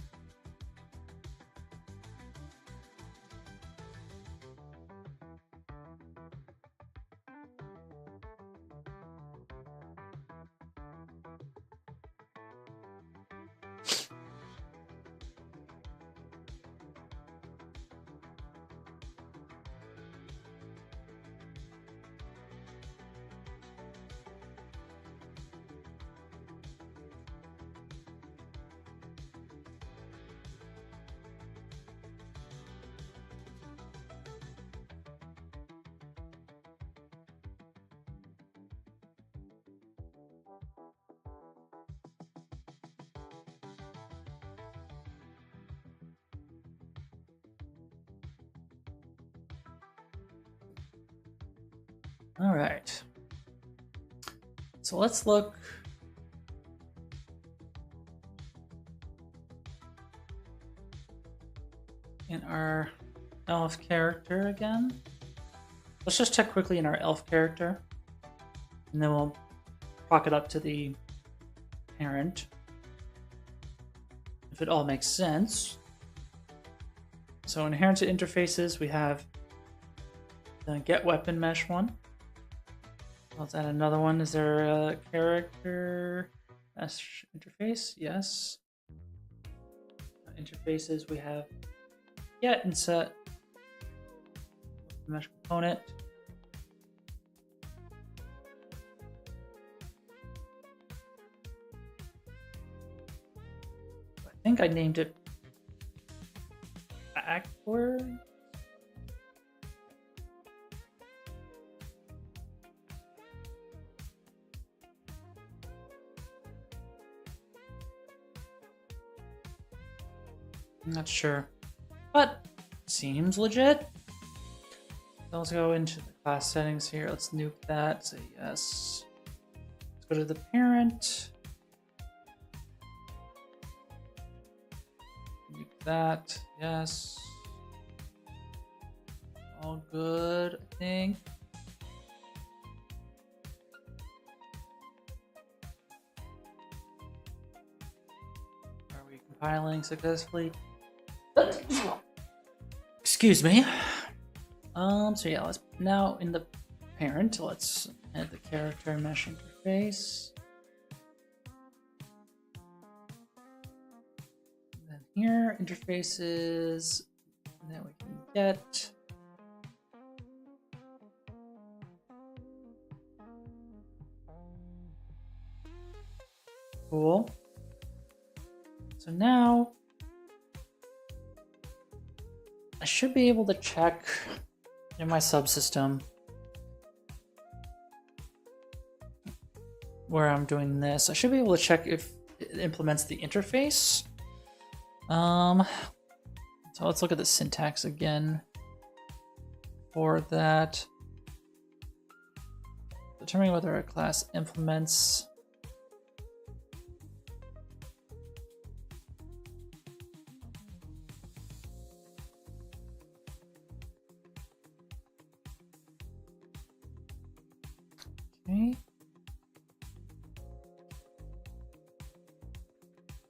All right. So let's look in our elf character again. Let's just check quickly in our elf character, and then we'll proc it up to the parent, if it all makes sense. So inherited interfaces, we have the get weapon mesh one. Let's add another one. Is there a character mesh interface? Yes. Interfaces, we have get and set mesh component. I think I named it backward. I'm not sure, but seems legit. So let's go into the class settings here. Let's nuke that. Say yes. Let's go to the parent. Nuke that. Yes. All good, I think. Are we compiling successfully? Excuse me. So yeah, let's now in the parent, let's add the character mesh interface. And then here, interfaces, and then we can get. Cool. So now I should be able to check in my subsystem where I'm doing this. I should be able to check if it implements the interface. So let's look at the syntax again for that. Determining whether a class implements. Okay.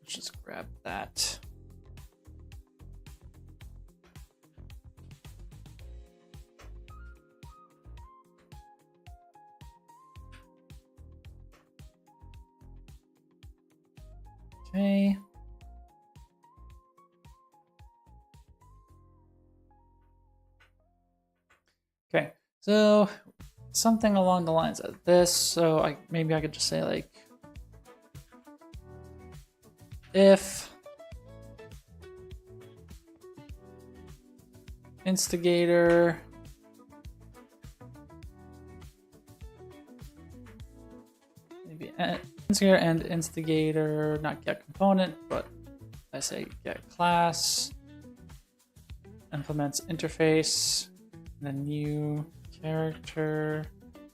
Let's just grab that. Okay. Okay, so something along the lines of this. So maybe I could just say like if instigator maybe instigator and instigator, not get component, but I say get class implements interface, and then new character.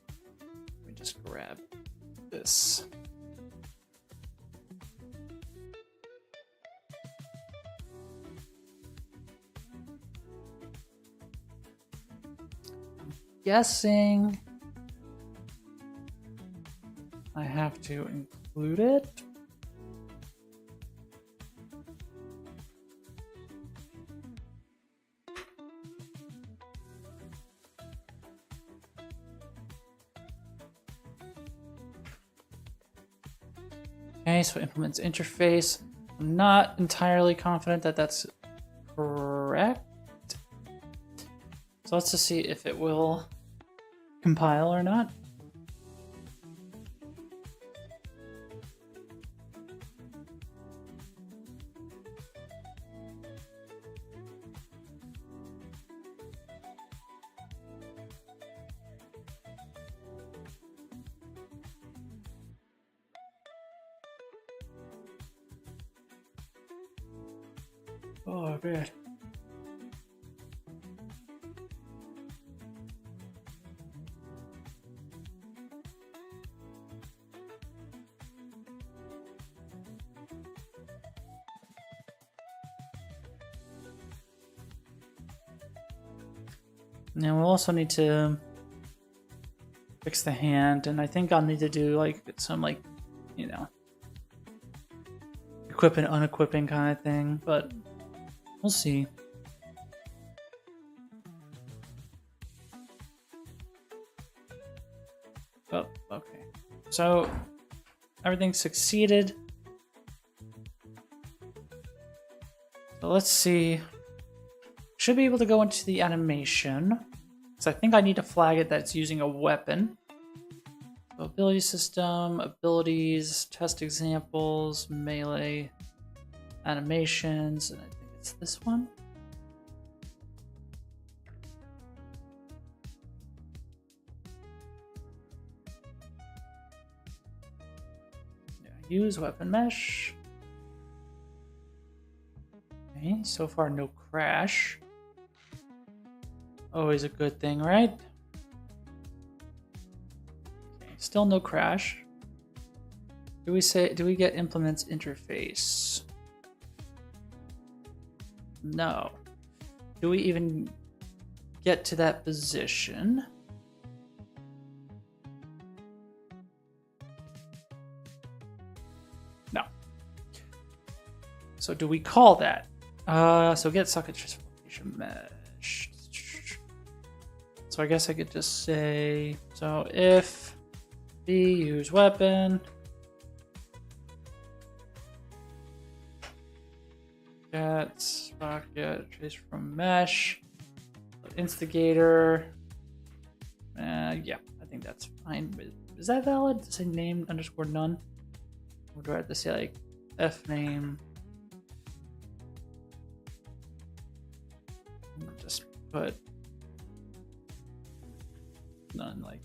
Let me just grab this. Guessing I have to include it. Okay, so it implements interface. I'm not entirely confident that that's correct. So let's just see if it will compile or not. Oh, man. Now we'll also need to fix the hand, and I think I'll need to do like some like, you know, equip and unequipping kind of thing, but we'll see. Oh, okay. So everything succeeded. So let's see. Should be able to go into the animation. So I think I need to flag it that it's using a weapon. So ability system, abilities, test examples, melee, animations, and I think it's this one. Yeah, use weapon mesh. Okay, so far no crash. Always a good thing, right? Okay, still no crash. Do we get implements interface? No. Do we even get to that position? No. So do we call that? So get socket transformation mesh. So I guess I could just say, so if B use weapon, get socket trace from mesh, instigator. Yeah, I think that's fine. Is that valid? To say name underscore none? Or do I have to say like F name? Just put none, like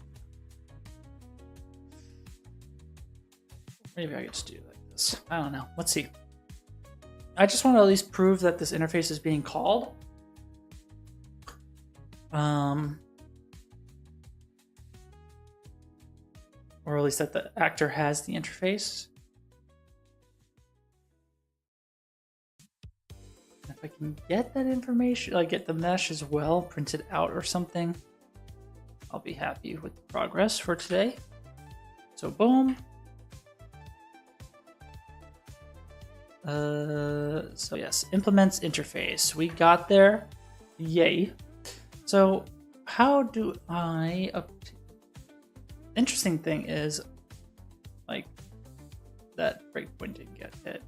maybe I could just do it like this. I don't know. Let's see. I just want to at least prove that this interface is being called. Or at least that the actor has the interface. If I can get that information, like get the mesh as well printed out or something, I'll be happy with the progress for today. So boom. So yes, implements interface. We got there. Yay. So how do I interesting thing is like that breakpoint didn't get hit.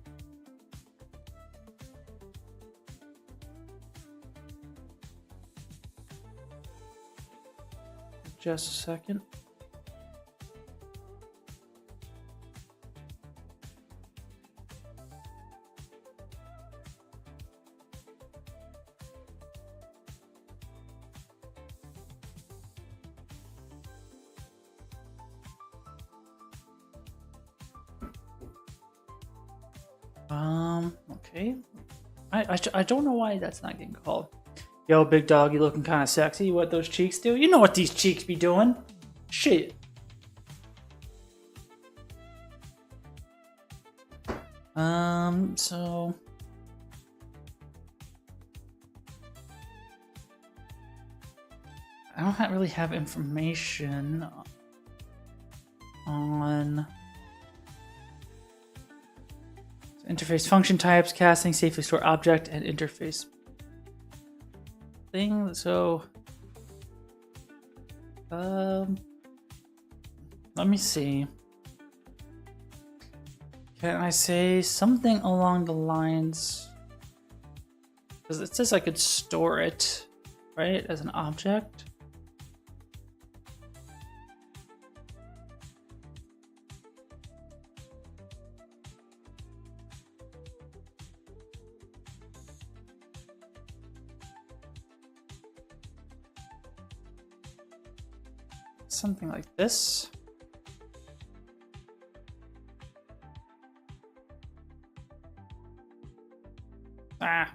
Just a second. Okay. I don't know why that's not getting called. Yo, big dog, you looking kind of sexy. What those cheeks do? You know what these cheeks be doing. Shit. So I don't really have information on interface function types, casting, safely store object, and interface thing. So let me see. Can I say something along the lines, because it says I could store it, right, as an object? Something like this. Ah.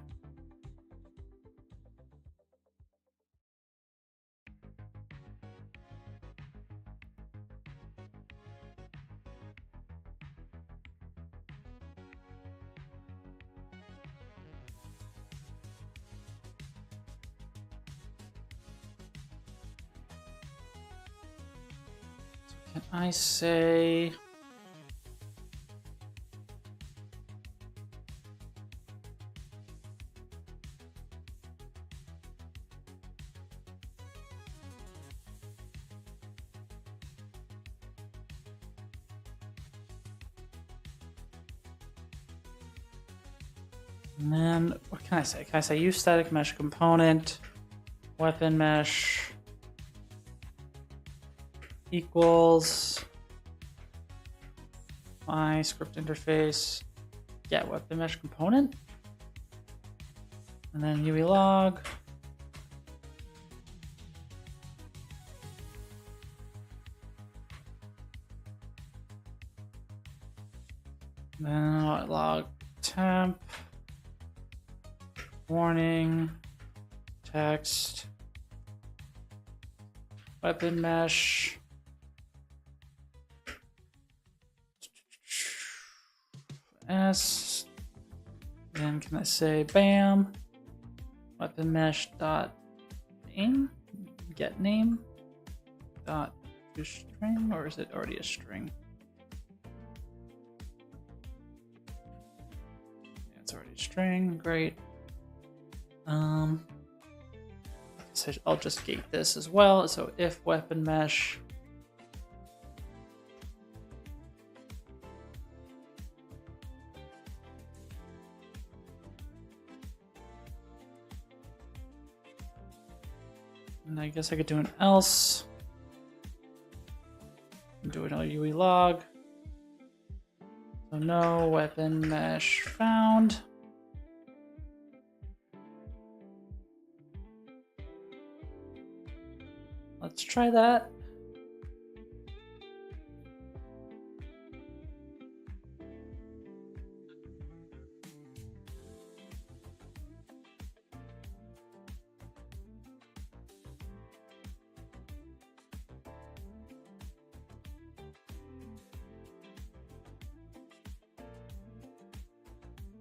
Can I say... And then, what can I say? Can I say use static mesh component, weapon mesh equals my script interface, get weapon mesh component, and then UE log. Then log temp. Warning, text, weapon mesh, S, then can I say bam, weapon mesh dot name, get name, dot to string, or is it already a string? Yeah, it's already a string, great. So I'll just gate this as well. So if weapon mesh and I guess I could do an else. Do an UE log. So no weapon mesh found. Let's try that.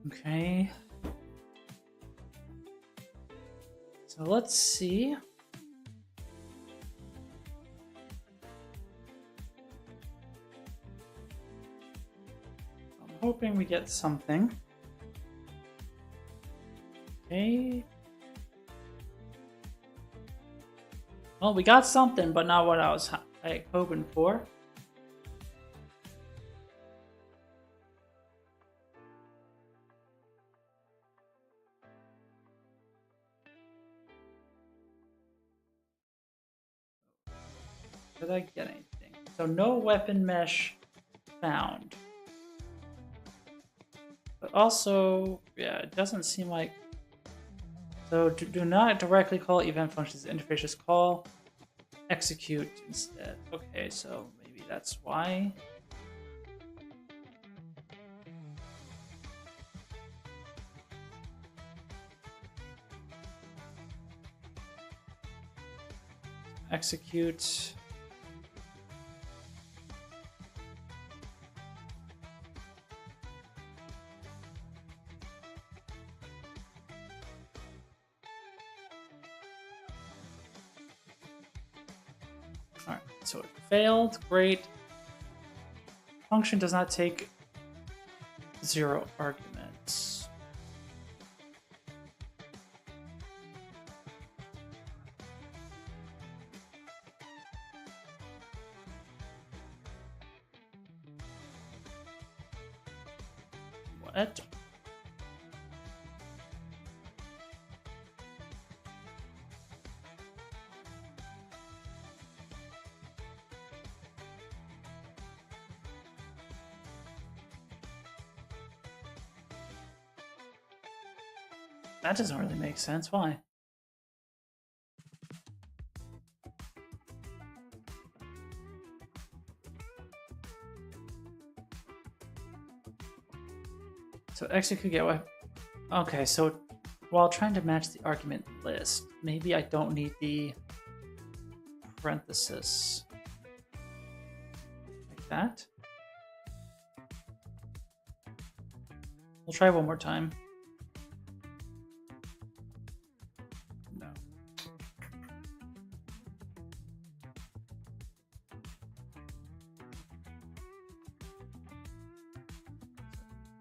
Okay. So let's see. Hoping we get something. Okay. Well, we got something, but not what I was hoping for. Did I get anything? So no weapon mesh found. But also, yeah, it doesn't seem like... So do not directly call event functions interface, just call execute instead. Okay, so maybe that's why. Execute. Alright, so it failed. Great. Function does not take 0 arguments. What? That doesn't really make sense. Why? So execute get what? Okay, so while trying to match the argument list, maybe I don't need the parenthesis like that. We'll try one more time. No.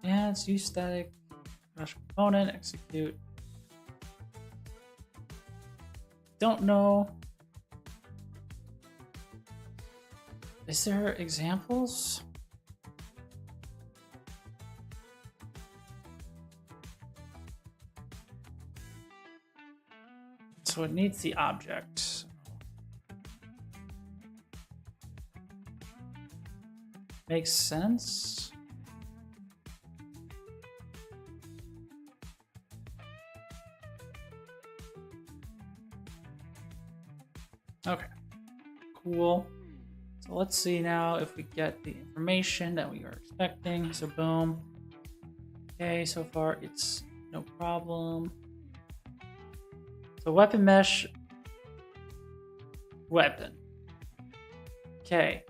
Yeah, it's use static component, execute. Don't know. Is there examples? So it needs the object. Makes sense. Okay, cool. So let's see now if we get the information that we are expecting. So boom. Okay, so far it's no problem. So weapon mesh, weapon. Okay.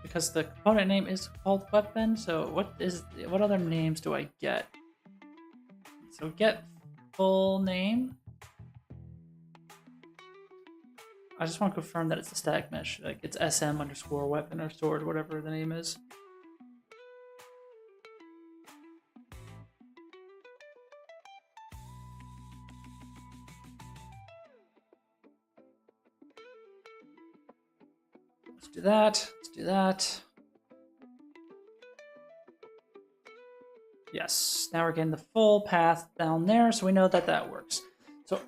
Because the component name is called weapon, so what other names do I get? So get full name. I just want to confirm that it's a static mesh, like it's SM underscore weapon or sword, whatever the name is. Let's do that. Let's do that. Yes, now we're getting the full path down there, so we know that that works. So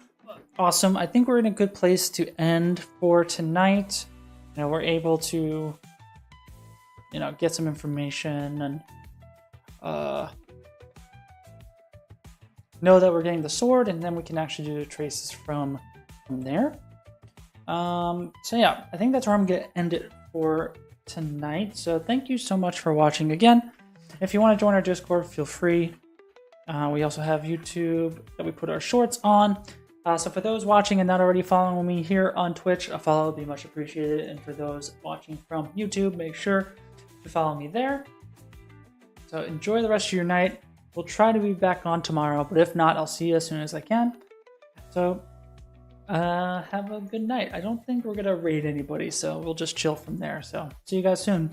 awesome. I think we're in a good place to end for tonight. You know, we're able to, you know, get some information and know that we're getting the sword, and then we can actually do the traces from there. So yeah, I think that's where I'm gonna end it for tonight. So thank you so much for watching again. If you want to join our Discord, feel free. We also have YouTube that we put our shorts on. So for those watching and not already following me here on Twitch, a follow would be much appreciated. And for those watching from YouTube, make sure to follow me there. So enjoy the rest of your night. We'll try to be back on tomorrow, but if not, I'll see you as soon as I can. So have a good night. I don't think we're going to raid anybody, so we'll just chill from there. So see you guys soon.